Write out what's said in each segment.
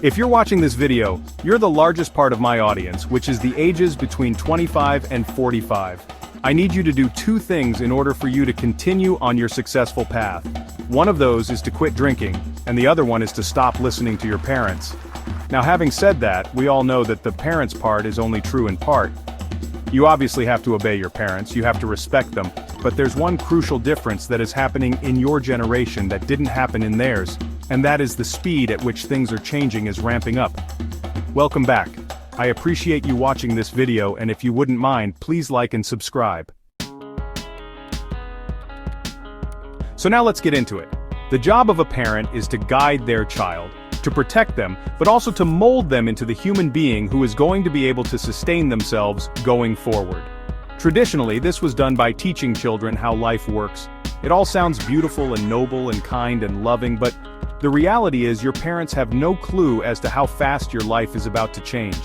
If you're watching this video, you're the largest part of my audience, which is the ages between 25 and 45. I need you to do two things in order for you to continue on your successful path. One of those is to quit drinking, and the other one is to stop listening to your parents. Now, having said that, we all know that the parents part is only true in part. You obviously have to obey your parents, you have to respect them, but there's one crucial difference that is happening in your generation that didn't happen in theirs, and that is the speed at which things are changing is ramping up. Welcome back. I appreciate you watching this video, and if you wouldn't mind, please like and subscribe. So now let's get into it. The job of a parent is to guide their child, to protect them, but also to mold them into the human being who is going to be able to sustain themselves going forward. Traditionally, this was done by teaching children how life works. It all sounds beautiful and noble and kind and loving, but the reality is your parents have no clue as to how fast your life is about to change.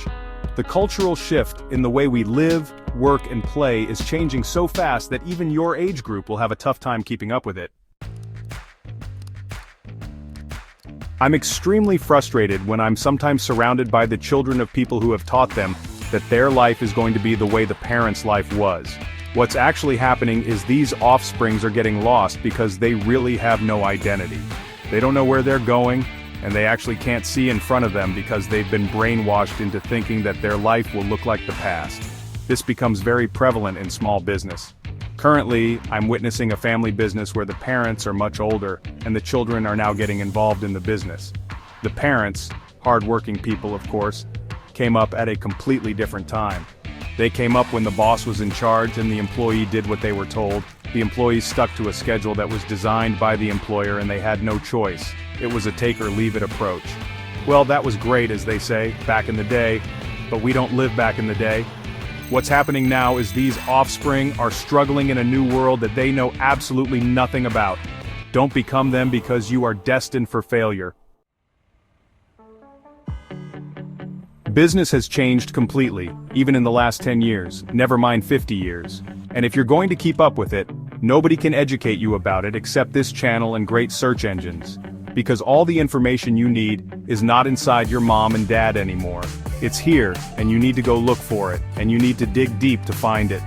The cultural shift in the way we live, work, and play is changing so fast that even your age group will have a tough time keeping up with it. I'm extremely frustrated when I'm sometimes surrounded by the children of people who have taught them that their life is going to be the way the parents' life was. What's actually happening is these offsprings are getting lost because they really have no identity. They don't know where they're going, and they actually can't see in front of them because they've been brainwashed into thinking that their life will look like the past. This becomes very prevalent in small business. Currently, I'm witnessing a family business where the parents are much older, and the children are now getting involved in the business. The parents, hard-working people of course, came up at a completely different time. They came up when the boss was in charge and the employee did what they were told. The employees stuck to a schedule that was designed by the employer and they had no choice. It was a take-or-leave-it approach. Well, that was great, as they say, back in the day, but we don't live back in the day. What's happening now is these offspring are struggling in a new world that they know absolutely nothing about. Don't become them because you are destined for failure. Business has changed completely, even in the last 10 years, never mind 50 years. And if you're going to keep up with it, nobody can educate you about it except this channel and great search engines. Because all the information you need is not inside your mom and dad anymore. It's here, and you need to go look for it, and you need to dig deep to find it.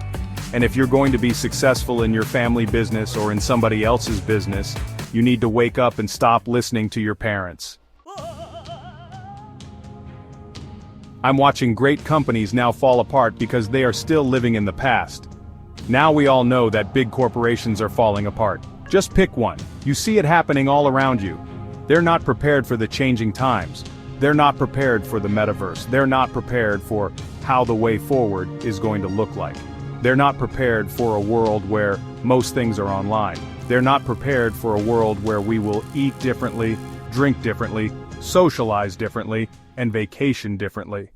And if you're going to be successful in your family business or in somebody else's business, you need to wake up and stop listening to your parents. I'm watching great companies now fall apart because they are still living in the past. Now we all know that big corporations are falling apart. Just pick one. You see it happening all around you. They're not prepared for the changing times. They're not prepared for the metaverse. They're not prepared for how the way forward is going to look like. They're not prepared for a world where most things are online. They're not prepared for a world where we will eat differently, drink differently, socialize differently, and vacation differently.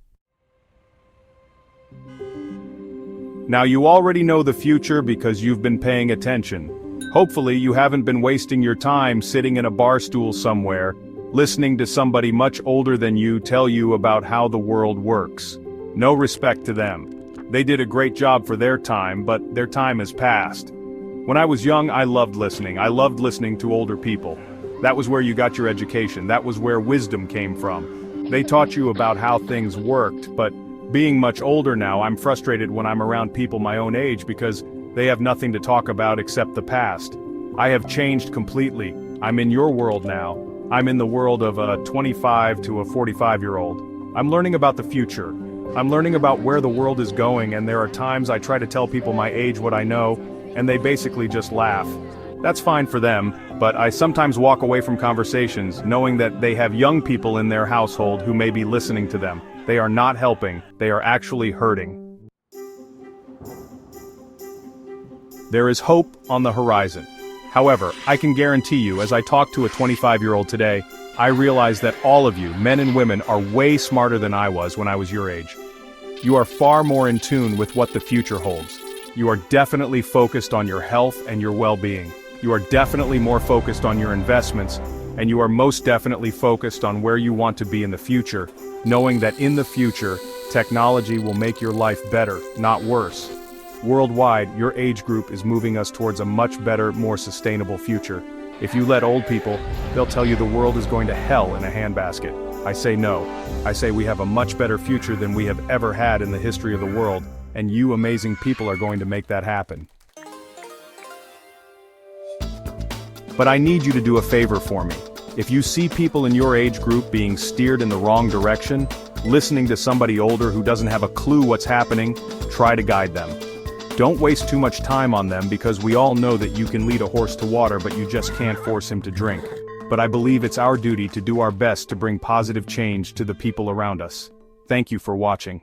Now you already know the future because you've been paying attention. Hopefully you haven't been wasting your time sitting in a bar stool somewhere, listening to somebody much older than you tell you about how the world works. No respect to them. They did a great job for their time, but their time has passed. When I was young, I loved listening. I loved listening to older people. That was where you got your education. That was where wisdom came from. They taught you about how things worked, but being much older now, I'm frustrated when I'm around people my own age because they have nothing to talk about except the past. I have changed completely. I'm in your world now. I'm in the world of a 25 to a 45-year-old. I'm learning about the future. I'm learning about where the world is going, and there are times I try to tell people my age what I know, and they basically just laugh. That's fine for them, but I sometimes walk away from conversations knowing that they have young people in their household who may be listening to them. They are not helping, they are actually hurting. There is hope on the horizon. However, I can guarantee you, as I talk to a 25-year-old today, I realize that all of you, men and women, are way smarter than I was when I was your age. You are far more in tune with what the future holds. You are definitely focused on your health and your well-being. You are definitely more focused on your investments, and you are most definitely focused on where you want to be in the future, knowing that in the future, technology will make your life better, not worse. Worldwide, your age group is moving us towards a much better, more sustainable future. If you let old people, they'll tell you the world is going to hell in a handbasket. I say no. I say we have a much better future than we have ever had in the history of the world, and you amazing people are going to make that happen. But I need you to do a favor for me. If you see people in your age group being steered in the wrong direction, listening to somebody older who doesn't have a clue what's happening, try to guide them. Don't waste too much time on them because we all know that you can lead a horse to water but you just can't force him to drink. But I believe it's our duty to do our best to bring positive change to the people around us. Thank you for watching.